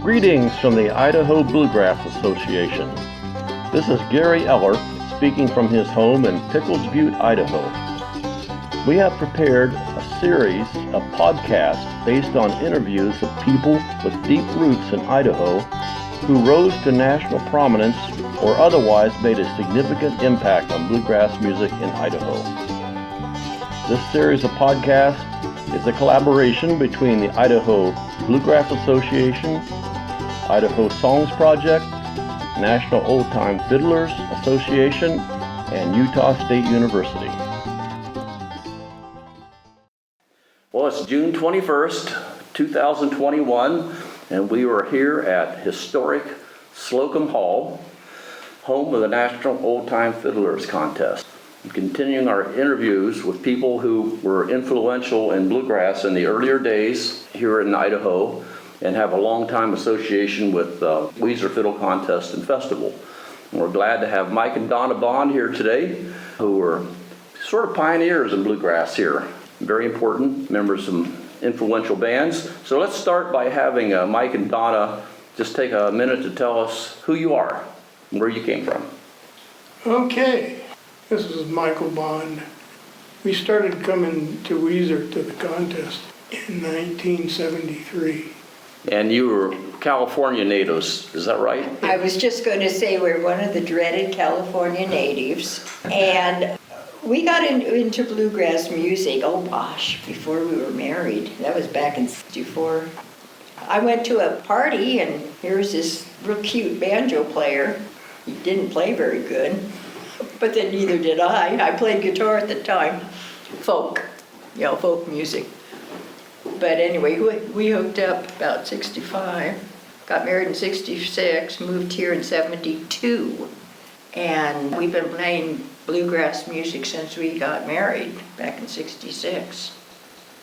Greetings from the Idaho Bluegrass Association. This is Gary Eller speaking from his home in Pickles Butte, Idaho. We have prepared a series of podcasts based on interviews of people with deep roots in Idaho who rose to national prominence or otherwise made a significant impact on bluegrass music in Idaho. This series of podcasts is a collaboration between the Idaho Bluegrass Association, Idaho Songs Project, National Old-Time Fiddlers Association, and Utah State University. Well, it's June 21st, 2021, and we are here at historic Slocum Hall, home of the National Old-Time Fiddlers Contest. We're continuing our interviews with people who were influential in bluegrass in the earlier days here in Idaho and have a long-time association with Weezer Fiddle Contest and Festival. And we're glad to have Mike and Donna Bond here today, who are sort of pioneers in bluegrass here. Very important members of some influential bands. So let's start by having Mike and Donna just take a minute to tell us who you are and where you came from. Okay, this is Michael Bond. We started coming to Weezer to the contest in 1973. And you were California natives, is that right? I was just going to say we're one of the dreaded California natives. And we got into bluegrass music, oh gosh, before we were married. That was back in '64. I went to a party and here was this real cute banjo player. He didn't play very good, but then neither did I. I played guitar at the time. Folk music. But anyway, we hooked up about 65, got married in 66, moved here in 72, and we've been playing bluegrass music since we got married back in 66.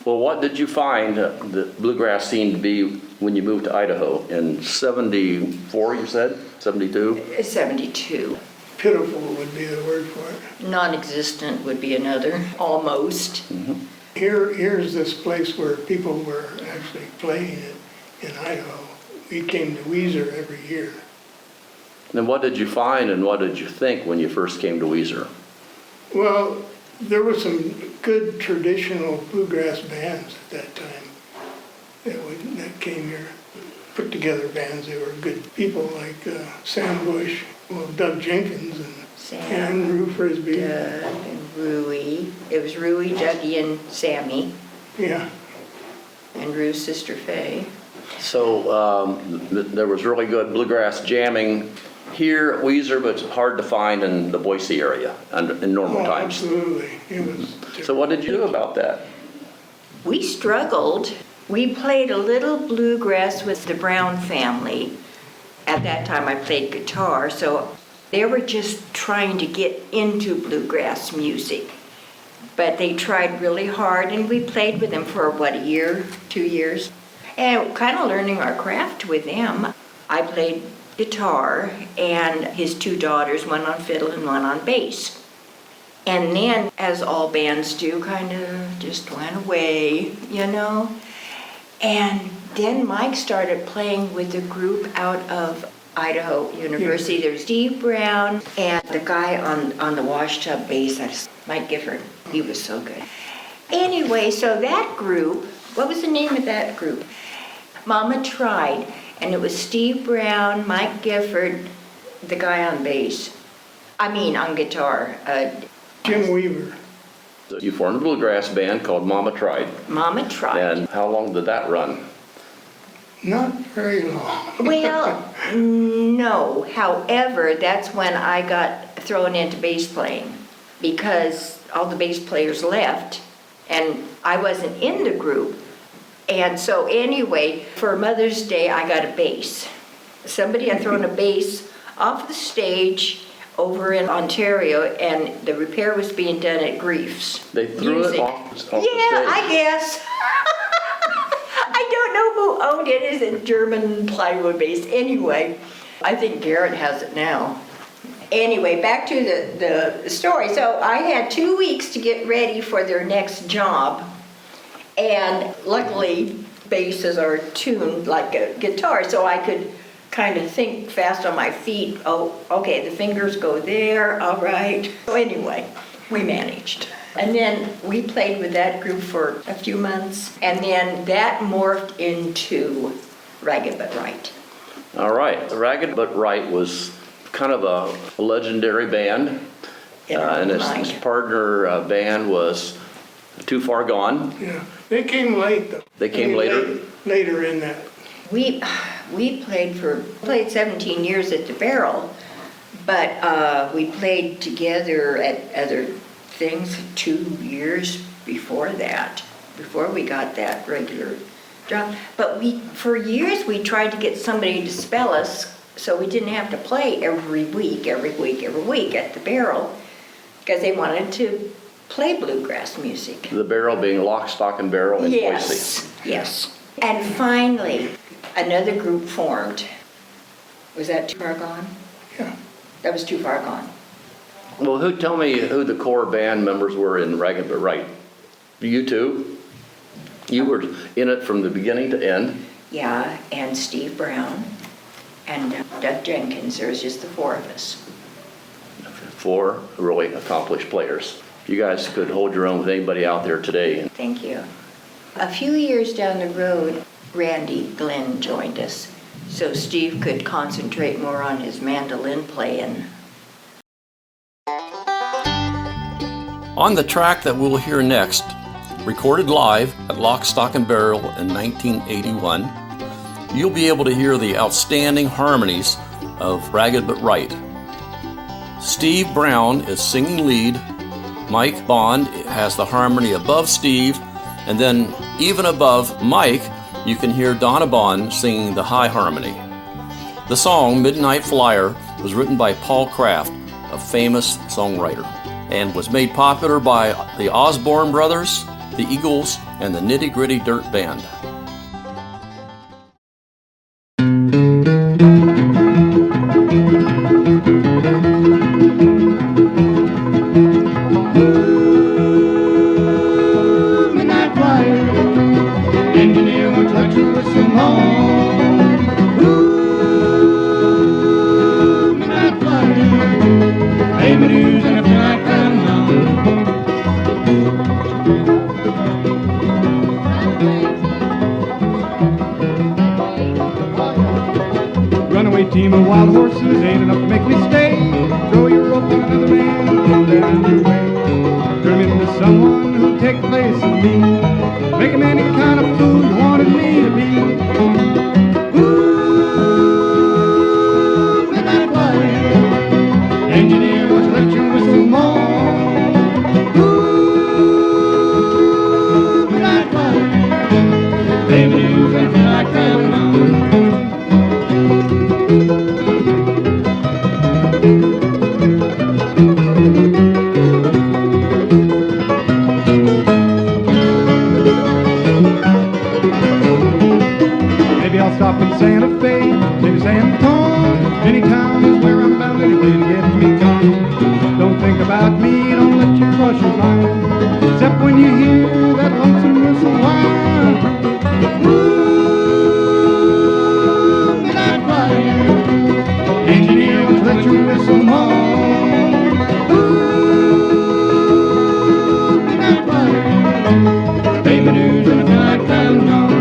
Well, what did you find the bluegrass scene to be when you moved to Idaho in 74, you said? 72? 72. Pitiful would be the word for it. Non-existent would be another, almost. Mm-hmm. Here's this place where people were actually playing it in Idaho. We came to Weezer every year. And what did you find and what did you think when you first came to Weezer? Well, there were some good traditional bluegrass bands at that time that came here. Put together bands. They were good people like Sam Bush, Doug Jenkins, and Rue Frisbee. Doug and Rui. It was Rui, Dougie, and Sammy. Yeah. And Rue's sister Faye. So there was really good bluegrass jamming here at Weezer, but it's hard to find in the Boise area in normal times. Absolutely. It was So what did you do about that? We struggled. We played a little bluegrass with the Brown family. At that time I played guitar, so they were just trying to get into bluegrass music. But they tried really hard, and we played with them for, a year, 2 years? And kind of learning our craft with them. I played guitar, and his two daughters, one on fiddle and one on bass. And then, as all bands do, kind of just went away, And then Mike started playing with a group out of Idaho University. There's Steve Brown and the guy on the washtub bass, that's Mike Gifford. He was so good. Anyway, so that group, what was the name of that group? Mama Tried, and it was Steve Brown, Mike Gifford, the guy on bass. On guitar. Jim Weaver. So you formed a bluegrass band called Mama Tried. Mama Tried. And how long did that run? Not very long. Well, no. However, that's when I got thrown into bass playing because all the bass players left and I wasn't in the group. And so anyway, for Mother's Day, I got a bass. Somebody had thrown a bass off the stage over in Ontario, and the repair was being done at Grief's. They threw it off the stage? Yeah, I guess. I don't know who owned it. It's a German plywood bass. Anyway, I think Garrett has it now. Anyway, back to the story. So I had 2 weeks to get ready for their next job. And luckily, basses are tuned like a guitar, so I could kind of think fast on my feet. Oh, okay, the fingers go there, all right. So anyway, we managed. And then we played with that group for a few months, and then that morphed into Ragged But Right. All right, the Ragged But Right was kind of a legendary band. In our And his mind. partner band was Too Far Gone. Yeah, they came late though. They came later? Later in that. We played 17 years at the Barrel, but we played together at other things 2 years before that, before we got that regular job. But for years we tried to get somebody to spell us so we didn't have to play every week at the Barrel, because they wanted to play bluegrass music. The Barrel being Lock, Stock, and Barrel in Boise. Yes. And finally, another group formed. Was that Too Far Gone? Yeah. That was Too Far Gone. Well, tell me who the core band members were in Ragged But Right. You two? You were in it from the beginning to end. Yeah, and Steve Brown and Doug Jenkins. There was just the four of us. 4 really accomplished players. You guys could hold your own with anybody out there today. Thank you. A few years down the road, Randy Glenn joined us, so Steve could concentrate more on his mandolin playing. On the track that we'll hear next, recorded live at Lock, Stock, and Barrel in 1981, you'll be able to hear the outstanding harmonies of Ragged But Right. Steve Brown is singing lead, Mike Bond has the harmony above Steve, and then even above Mike, you can hear Donna Bond singing the high harmony. The song Midnight Flyer was written by Paul Kraft, a famous songwriter, and was made popular by the Osborne Brothers, the Eagles, and the Nitty Gritty Dirt Band. Team of wild horses ain't enough to make me stay. Throw your rope on another man, come down your way. Turn him into someone who'll take the place of me. Make him any kind of fool you wanted me to be. Ooh, midnight flyer, engineer, won't you let your whistle moan? Ooh, midnight flyer, baby, news and like that on. Stop in Santa Fe, maybe San Antonio. Any town is where I'm bound anyway to get me gone. Don't think about me, don't let you rush your mind, except when you hear that lonesome whistle whine. Ooh, midnight flyer, engineer, won't you let your whistle moan? Ooh, midnight flyer, baby news and a night time gone.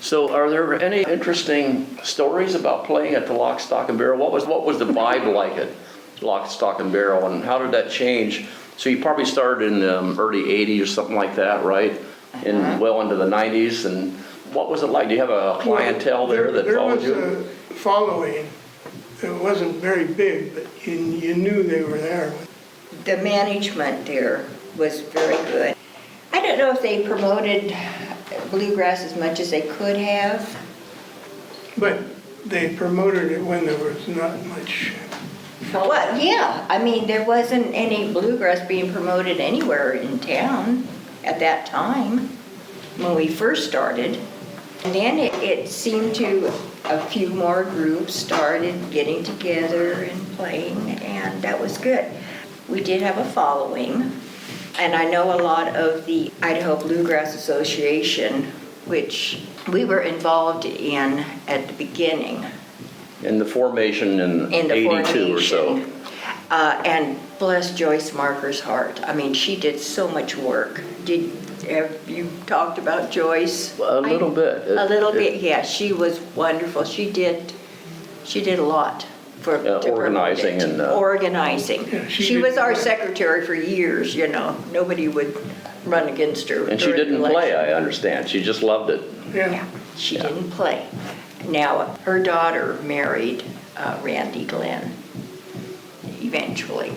So are there any interesting stories about playing at the Lock, Stock, and Barrel? What was the vibe like at Lock, Stock, and Barrel, and how did that change? So you probably started in the early 80s or something like that, right? Well into the 90s, and what was it like? Do you have a clientele there that followed you? following. It wasn't very big, but you knew they were there. The management there was very good. I don't know if they promoted bluegrass as much as they could have. But they promoted it when there was not much. Well, yeah, I mean, there wasn't any bluegrass being promoted anywhere in town at that time when we first started. And then it seemed to, a few more groups started getting together and playing, and that was good. We did have a following, and I know a lot of the Idaho Bluegrass Association, which we were involved in at the beginning. In the formation in In the 82 or so. formation. And bless Joyce Marker's heart. I mean, she did so much work. Have you talked about Joyce? A little bit. A little bit, yeah. She was wonderful. She did a lot to promote organizing it. and, Yeah, organizing. she She did- was our secretary for years, you know. Nobody would run against her. And she during didn't election. play, I understand. She just loved it. Yeah, she didn't play. Now, her daughter married Randy Glenn, eventually.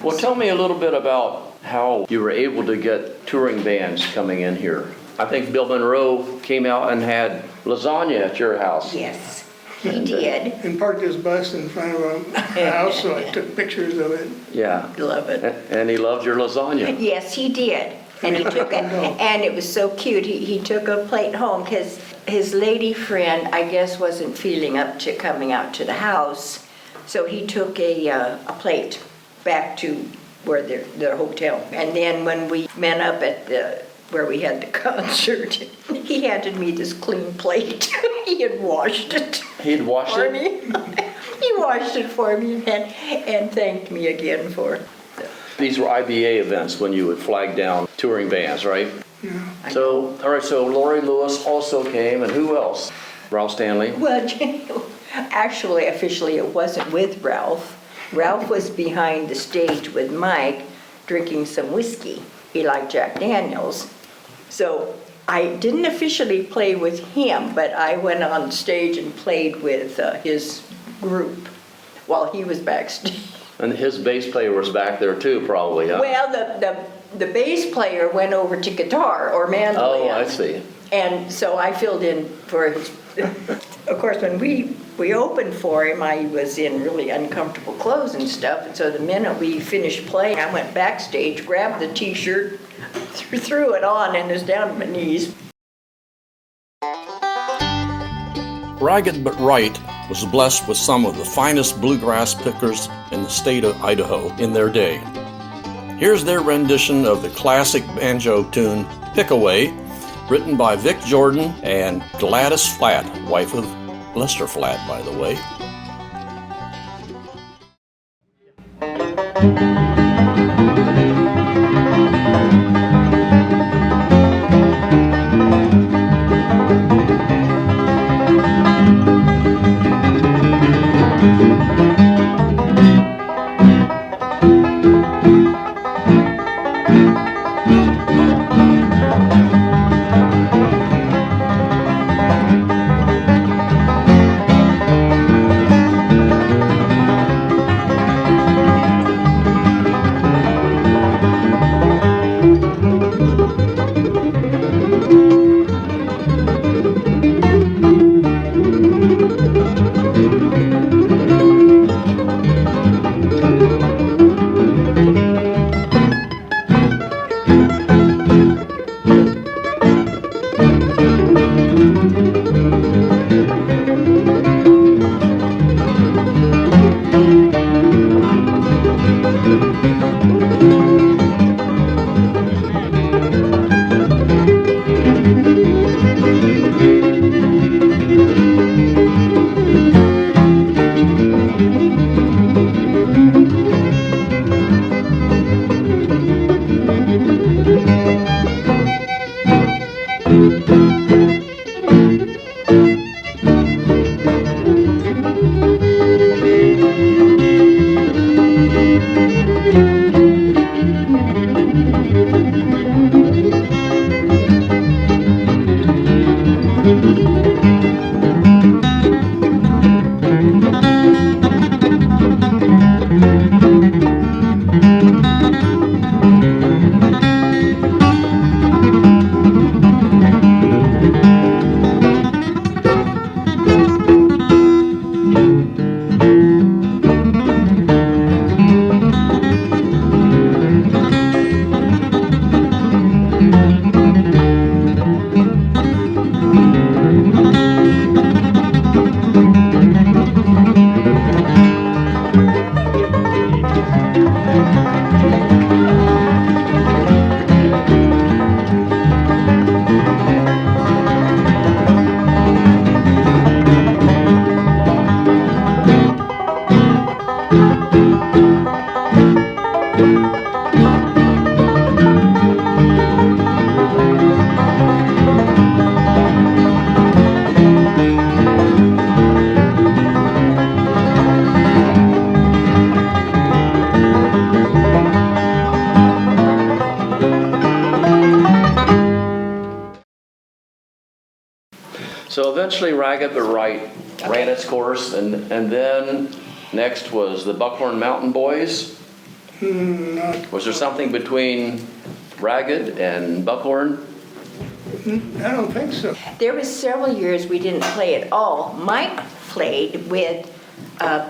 Well, tell me a little bit about how you were able to get touring bands coming in here. I think Bill Monroe came out and had lasagna at your house. Yes, he did. And parked his bus in front of a house, so I took pictures of it. Yeah. Love it. And he loved your lasagna. Yes, he did. And he took it, and it was so cute. He took a plate home because his lady friend, I guess, wasn't feeling up to coming out to the house. So he took a plate back to where their hotel. And then when we met up at where we had the concert, he handed me this clean plate. He had washed it. He'd washed For it? me. He washed it for me and thanked me again for it. These were IBA events when you would flag down touring bands, right? Yeah. So, all right, so Lori Lewis also came, and who else? Ralph Stanley? Well, actually, officially, it wasn't with Ralph. Ralph was behind the stage with Mike drinking some whiskey. He liked Jack Daniels. So I didn't officially play with him, but I went on stage and played with his group while he was backstage. And his bass player was back there too, probably, huh? Well, the bass player went over to guitar or mandolin. Oh, I see. And so I filled in for his, of course, when we opened for him, I was in really uncomfortable clothes and stuff. And so the minute we finished playing, I went backstage, grabbed the t-shirt, threw it on, and was down at my knees. Ragged but Right was blessed with some of the finest bluegrass pickers in the state of Idaho in their day. Here's their rendition of the classic banjo tune, Pickaway, written by Vic Jordan and Gladys Flatt, wife of Lester Flatt, by the way. eventually Ragged but Right ran its course, and then next was the Buckhorn Mountain Boys. Was there something between Ragged and Buckhorn? I don't think so. There was several years we didn't play at all. Mike played with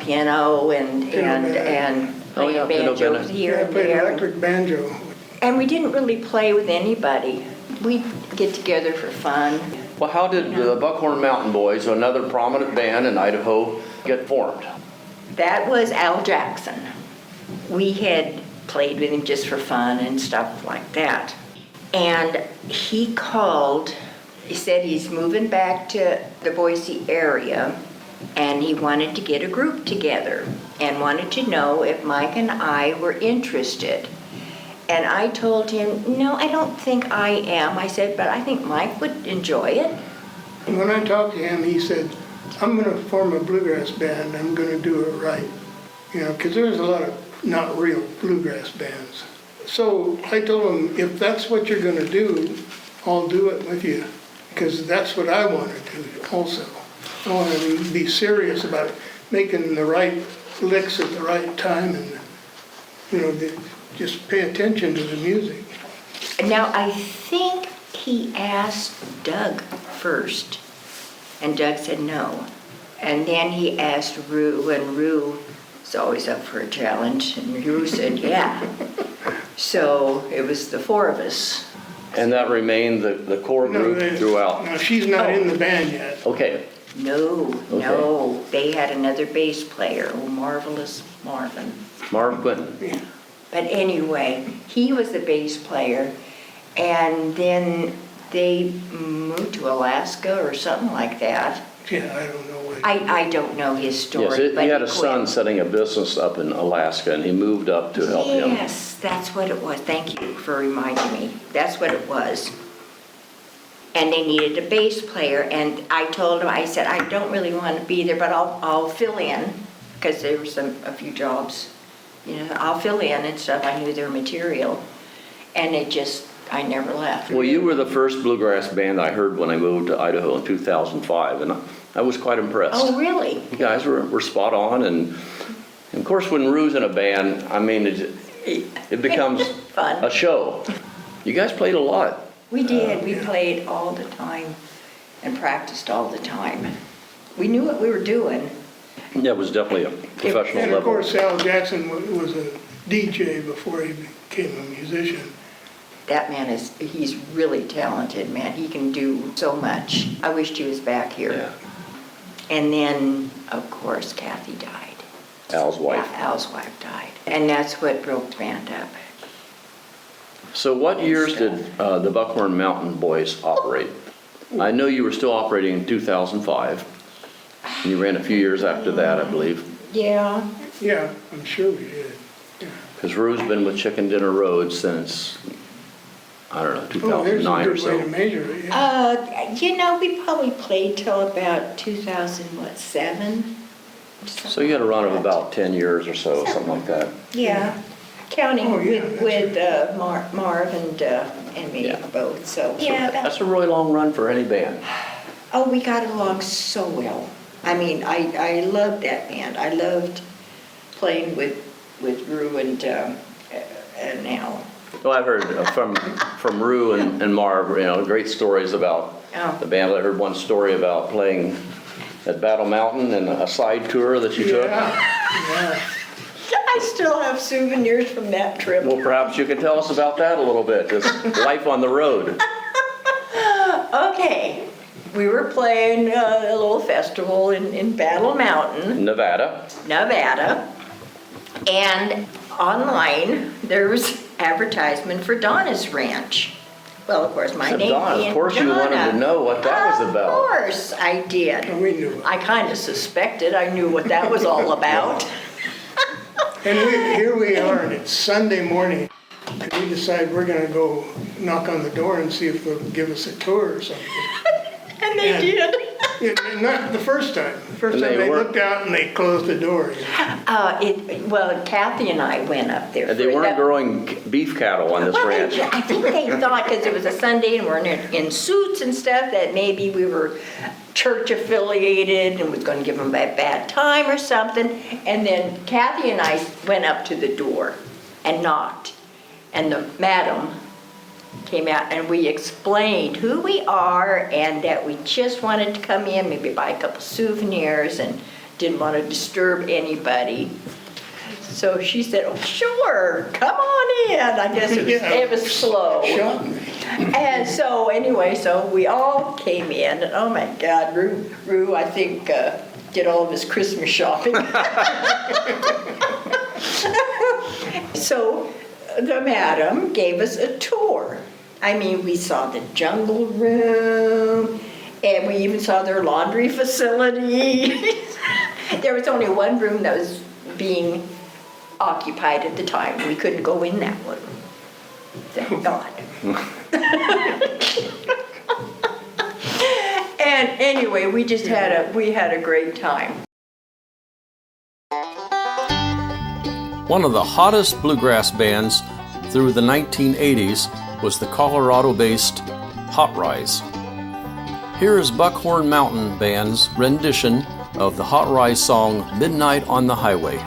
piano and Oh, yeah, playing fiddle banjos band. here Yeah, I and played there. electric banjo. And we didn't really play with anybody. We'd get together for fun. Well, how did the Buckhorn Mountain Boys, another prominent band in Idaho, get formed? That was Al Jackson. We had played with him just for fun and stuff like that. And he called, he said he's moving back to the Boise area and he wanted to get a group together and wanted to know if Mike and I were interested. And I told him, no, I don't think I am. I said, but I think Mike would enjoy it. And when I talked to him, he said, I'm going to form a bluegrass band. I'm going to do it right. You know, because there's a lot of not real bluegrass bands. So I told him, if that's what you're going to do, I'll do it with you. Because that's what I want to do also. I want to be serious about making the right licks at the right time and, you know, just pay attention to the music. Now, I think he asked Doug first, and Doug said no. And then he asked Rue, and Rue is always up for a challenge, and Rue said yeah. So it was the four of us. And that remained the core group throughout? No, she's not in the band yet. Okay. No, they had another bass player, oh, marvelous Marvin. Marv Quinton. But anyway, he was the bass player, and then they moved to Alaska or something like that. Yeah, I don't know what. I don't know his story. Yes, but he had a quit. son setting a business up in Alaska, and he moved up to help him. Yes, that's what it was. Thank you for reminding me. That's what it was. And they needed a bass player, and I told him, I said, I don't really want to be there, but I'll fill in, because there were a few jobs. You know, I'll fill in and stuff. I knew their material, and I never left. Well, you were the first bluegrass band I heard when I moved to Idaho in 2005, and I was quite impressed. Oh, really? You guys were spot on, and of course, when Rue's in a band, I mean, it becomes Fun. a show. You guys played a lot. We did. We played all the time and practiced all the time. We knew what we were doing. That was definitely a professional And of level. course, Al Jackson was a DJ before he became a musician. That man he's really talented, man. He can do so much. I wished he was back here. Yeah. And then, of course, Kathy died. Al's wife. Yeah, Al's wife died. And that's what broke the band up. So what years did the Buckhorn Mountain Boys operate? I know you were still operating in 2005. And you ran a few years after that, I believe. Yeah. Yeah, I'm sure we did. Yeah. Because Rue's been with Chicken Dinner Road since, I don't know, Oh, there's a 2009 or good way to so. measure it, yeah. You know, we probably played till about 2007. So you had a run of about 10 years or so, something like that. Yeah, counting Oh, yeah, with Marv and me Yeah. both, so. Yeah, That's a really long run for any band. oh, we got along so well. I mean, I loved that band. I loved playing with Rue and Al. Well, I've heard from Rue and Marv, you know, great stories about Oh. the band. I heard one story about playing at Battle Mountain and a side tour that you took. Yeah. I still have souvenirs from that trip. Well, perhaps you could tell us about that a little bit, this life on the road. Okay, we were playing a little festival in Battle Mountain, Nevada. Nevada, and online there was advertisement for Donna's Ranch. Well, of course, my Said name Donna. being Of course you wanted Donna. to know what that was about. Of course I did. And we knew it. I kind of suspected I knew what that was all about. And here we are, and it's Sunday morning, and we decide we're gonna go knock on the door and see if they'll give us a tour or something. And they And- did. Not the first time. The first And time they they weren't- looked out and they closed the door. Well, Kathy and I went up there. And they weren't growing beef cattle on this Well, ranch. I think they thought, because it was a Sunday and we're in suits and stuff, that maybe we were church affiliated and was going to give them a bad time or something. And then Kathy and I went up to the door and knocked. And the madam came out and we explained who we are and that we just wanted to come in, maybe buy a couple souvenirs and didn't want to disturb anybody. So she said, oh, sure, come on in. I guess it was slow. Shocked me. And so anyway, so we all came in, and oh my God, Rue I think, did all of his Christmas shopping. So the madam gave us a tour. I mean, we saw the jungle room, and we even saw their laundry facility. There was only one room that was being occupied at the time. We couldn't go in that one. Thank God. And anyway, we just had a great time. One of the hottest bluegrass bands through the 1980s was the Colorado-based Hot Rise. Here is Buckhorn Mountain Band's rendition of the Hot Rise song Midnight on the Highway.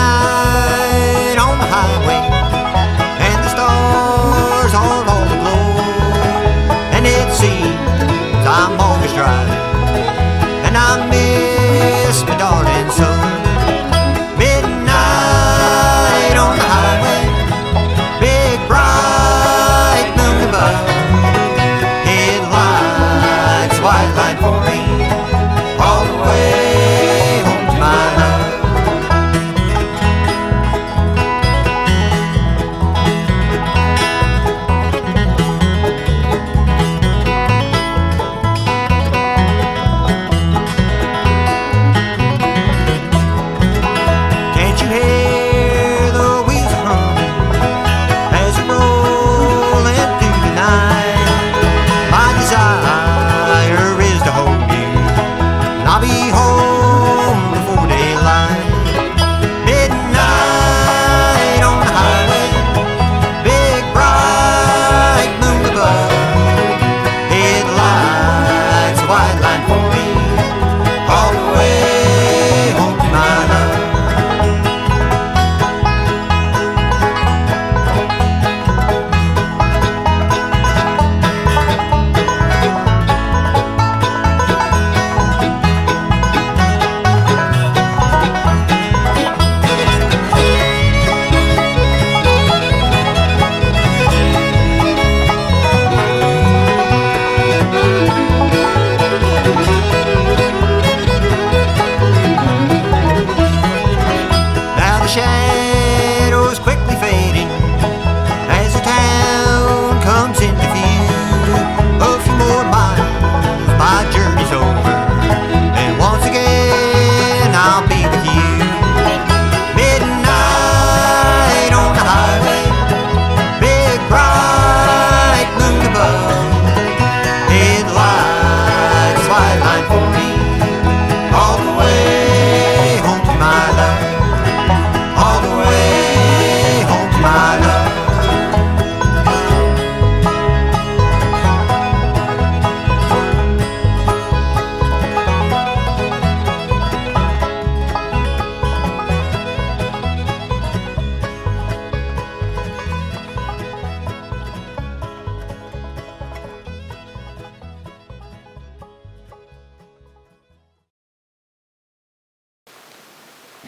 Midnight on the highway, and the stars are all aglow, and it seems I'm always driving, and I miss my darling son. Midnight on the highway, big bright moon above, headlights white light for me, all the way home to my love. Can't you hear the wheels humming as they're rolling through the night? My desire is to hold you, and I'll be home before daylight. Midnight on the highway, big bright moon above, headlights a white line for me, all the way home to my love. Now the shadows quickly fading as the town comes into view. A few more miles, my journey's over, and once again I'll be with you. Midnight on the highway, big bright moon above, headlights white line for me, all the way home to my love. All the way home to my love.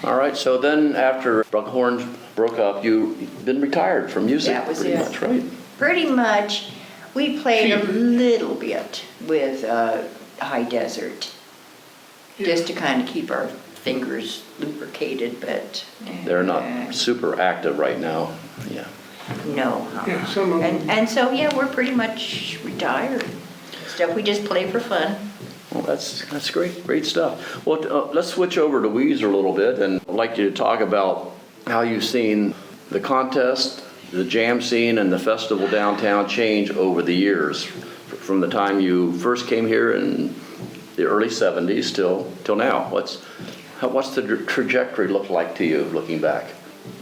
All right, so then after Buckhorn broke up, you've been retired from music That was pretty it. much, right? Pretty much, we played a little bit with High Desert, just to kind of keep our fingers lubricated, but... They're not super active right now, yeah. No. Yeah, some of them. And so, yeah, we're pretty much retired. stuff. We just play for fun. Well, that's great stuff. Well, let's switch over to Weezer a little bit, and I'd like you to talk about how you've seen the contest, the jam scene, and the festival downtown change over the years, from the time you first came here in the early 70s till now. What's the trajectory look like to you looking back?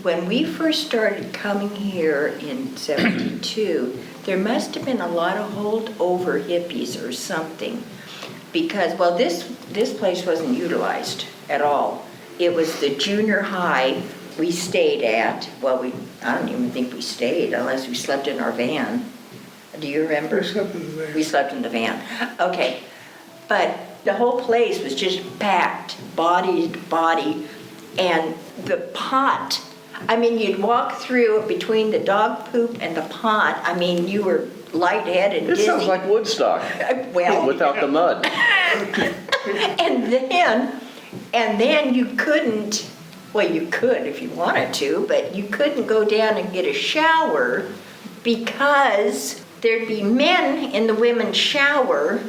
When we first started coming here in 72, there must have been a lot of holdover hippies or something. Because, well, this place wasn't utilized at all. It was the junior high we stayed at. Well, I don't even think we stayed unless we slept in our van. Do you remember? We slept in the van. We slept in the van. Okay. But the whole place was just packed, body to body. And the pot, I mean, you'd walk through between the dog poop and the pot. I mean, you were lightheaded, This dizzy. sounds like Woodstock, Well, without the mud. and then you couldn't, well, you could if you wanted to, but you couldn't go down and get a shower because there'd be men in the women's shower,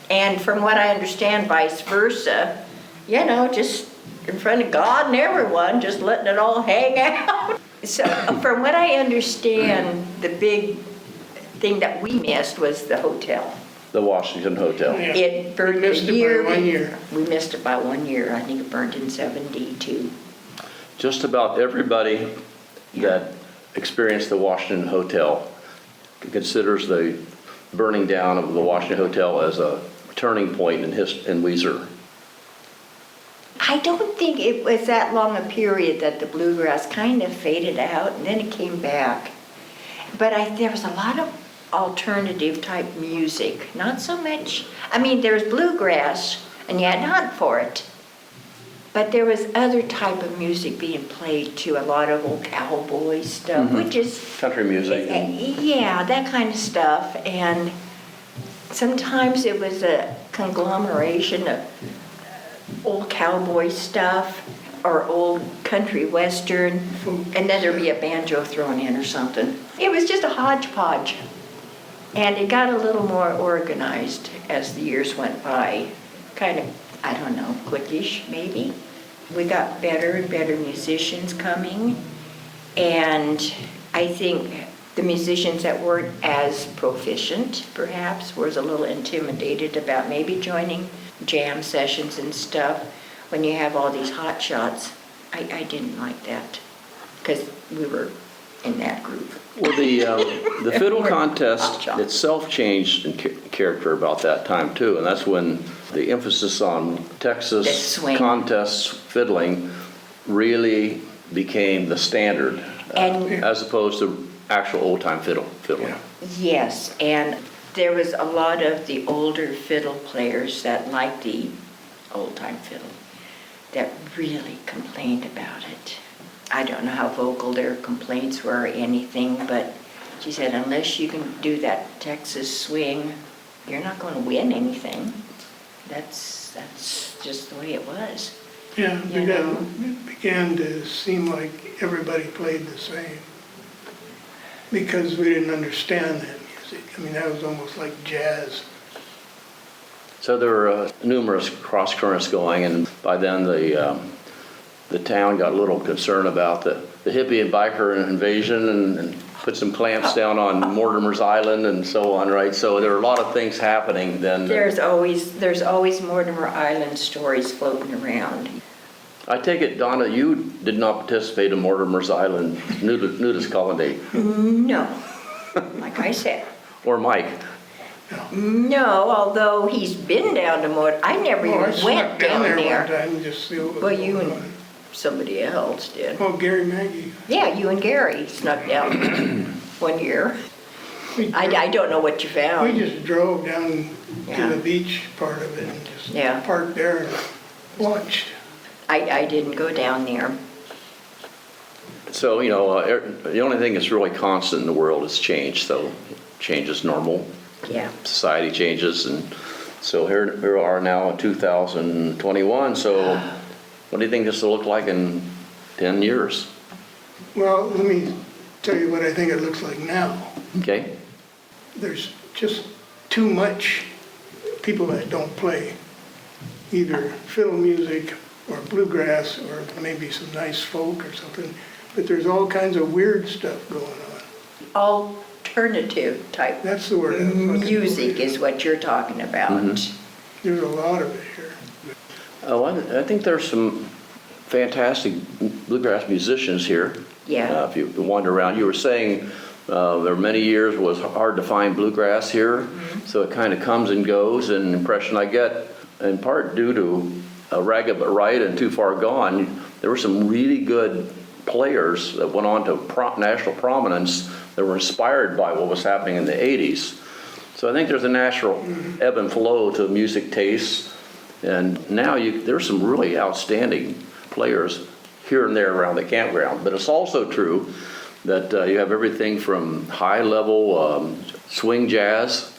and from what I understand, vice versa, you know, just in front of God and everyone, just letting it all hang out. So from what I understand, the big thing that we missed was the hotel. The Washington Hotel. Yeah. It burned We missed a year. it by 1 year. We missed it by 1 year. I think it burned in 72. Just about everybody that experienced the Washington Hotel considers the burning down of the Washington Hotel as a turning point in Weezer. I don't think it was that long a period that the bluegrass kind of faded out and then it came back. But there was a lot of alternative type music, not so much. I mean, there was bluegrass and you had to hunt for it. But there was other type of music being played too, a lot of old cowboy stuff, which is... Country music. Yeah, that kind of stuff. And sometimes it was a conglomeration of old cowboy stuff or old country western, and then there'd be a banjo thrown in or something. It was just a hodgepodge. And it got a little more organized as the years went by. Kind of, I don't know, quickish maybe. We got better and better musicians coming, and I think the musicians that weren't as proficient, perhaps, was a little intimidated about maybe joining jam sessions and stuff when you have all these hot shots. I didn't like that because we were in that group. Well, the fiddle Hot contest shot. itself changed in character about that time too, and that's when the emphasis on The Texas swing. contests fiddling really became the standard, And- as opposed to actual old-time fiddling. Yeah. Yes, and there was a lot of the older fiddle players that liked the old-time fiddle that really complained about it. I don't know how vocal their complaints were or anything, but she said, unless you can do that Texas swing, you're not going to win anything. That's just the way it was. Yeah, You know. it began to seem like everybody played the same because we didn't understand that music. I mean, that was almost like jazz. So there were numerous cross currents going, and by then the town got a little concerned about the hippie and biker invasion and put some clamps down on Mortimer's Island and so on, right? So there are a lot of things happening then. There's always Mortimer Island stories floating around. I take it, Donna, you did not participate in Mortimer's Island nudist colony, No, like I said. or Mike. No, although he's been down to Mortimer. I never Oh, I even snuck went down down there one there. time and just see what was Well, going you on. and somebody else did. Oh, Gary Maggie. Yeah, you and Gary snuck down 1 year. I don't know what you We found. just drove down Yeah. to the beach part of it and just Yeah. parked there and watched. I didn't go down there. So, the only thing that's really constant in the world is change. So change is normal. Yeah. Society changes, and so here we are now in 2021. So what do you think this will look like in 10 years? Well, let me tell you what I think it looks like now. Okay? There's just too much people that don't play either fiddle music or bluegrass or maybe some nice folk or something, but there's all kinds of weird stuff going on. Alternative type That's the word I'm looking for. music is what you're talking about. There's a lot of it here. Oh, I think there's some fantastic bluegrass musicians here. Yeah. If you wander around, you were saying there were many years was hard to find bluegrass here, so it kind of comes and goes. And the impression I get, in part due to Ragged But Right and Too Far Gone, there were some really good players that went on to national prominence that were inspired by what was happening in the 80s. So I think there's a natural ebb and flow to music tastes. And now there's some really outstanding players here and there around the campground. But it's also true that you have everything from high-level swing jazz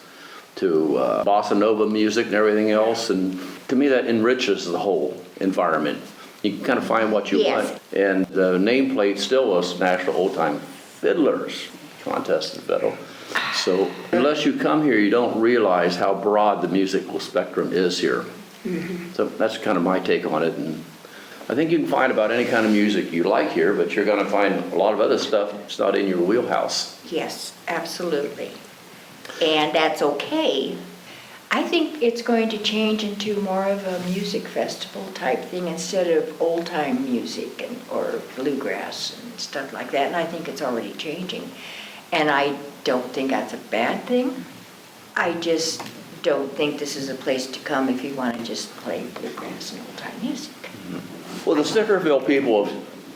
to bossa nova music and everything else. And to me, that enriches the whole environment. You can kind of find what you Yes. want. And the nameplate still was National Old-Time Fiddlers Contest in Fiddle. So unless you come here, you don't realize how broad the musical spectrum is here. So that's kind of my take on it. And I think you can find about any kind of music you like here, but you're going to find a lot of other stuff that's not in your wheelhouse. Yes, absolutely. And that's okay. I think it's going to change into more of a music festival type thing instead of old-time music or bluegrass and stuff like that. And I think it's already changing. And I don't think that's a bad thing. I just don't think this is a place to come if you want to just play bluegrass and old-time music. Well, the Snickerville people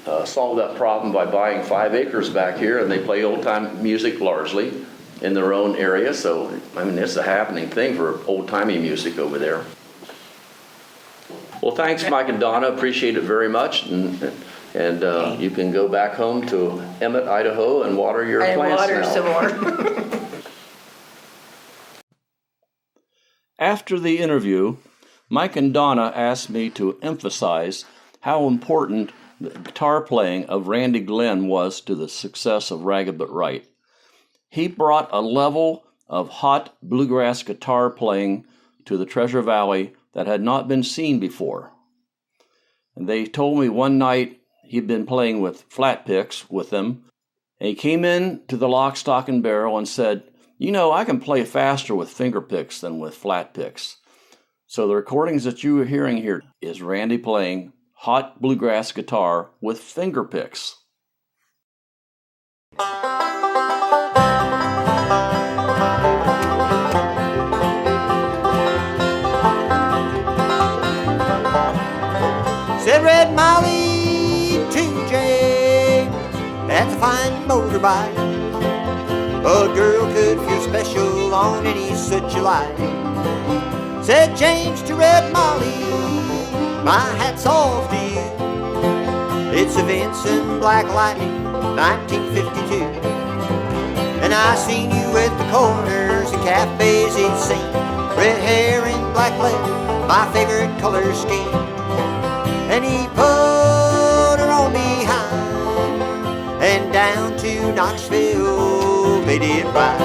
have solved that problem by buying 5 acres back here, and they play old-time music largely in their own area. So, I mean, it's a happening thing for old-timey music over there. Well, thanks, Mike and Donna. Appreciate it very much. And you can go back home to Emmett, Idaho, and water your plants water now. some more. After the interview, Mike and Donna asked me to emphasize how important the guitar playing of Randy Glenn was to the success of Ragged But Right. He brought a level of hot bluegrass guitar playing to the Treasure Valley that had not been seen before. And they told me one night he'd been playing with flat picks with them, and he came in to the Lock, Stock, and Barrel and said, "You know, I can play faster with finger picks than with flat picks." So the recordings that you are hearing here is Randy playing hot bluegrass guitar with finger picks. Said Red Molly to James, that's a fine motorbike. A girl could feel special on any such a light. Said James to Red Molly, my hat's off to you. It's a Vincent Black Lightning, 1952. And I seen you at the corners and cafes, it seemed. Red hair and black leather, my favorite color scheme. And he put her on behind, and down to Knoxville they did ride.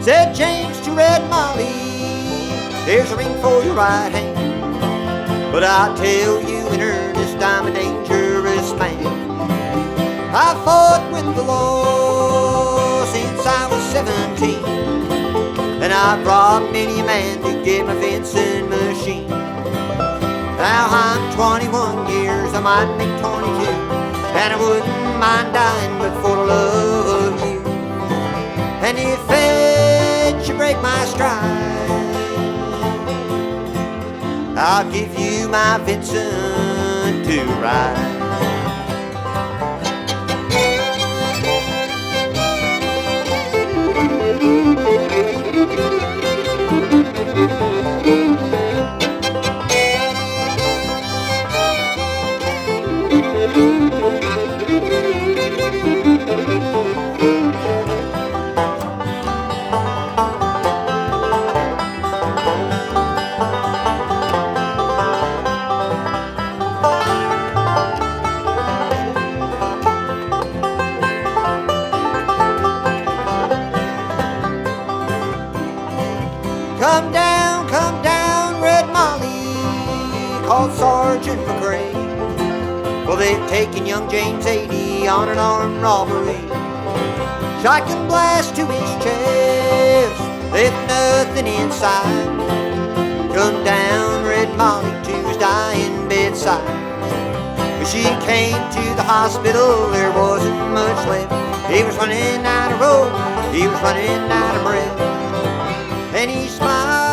Said James to Red Molly, there's a ring for your right hand, but I tell you in earnest I'm a dangerous man. I fought with the law since I was 17, and I've robbed many a man to get my fencing machine. Now I'm 21 years, I might make 22, and I wouldn't mind dying but for the love of you. And if fate should break my stride, I'll give you my Vincent to ride. called Sergeant McRae. Well, they've taken young James 80 on an armed robbery. Shotgun blast to his chest, left nothing inside. Come down Red Molly to his dying bedside. When she came to the hospital, there wasn't much left. He was running out of rope, he was running out of breath. And he smiled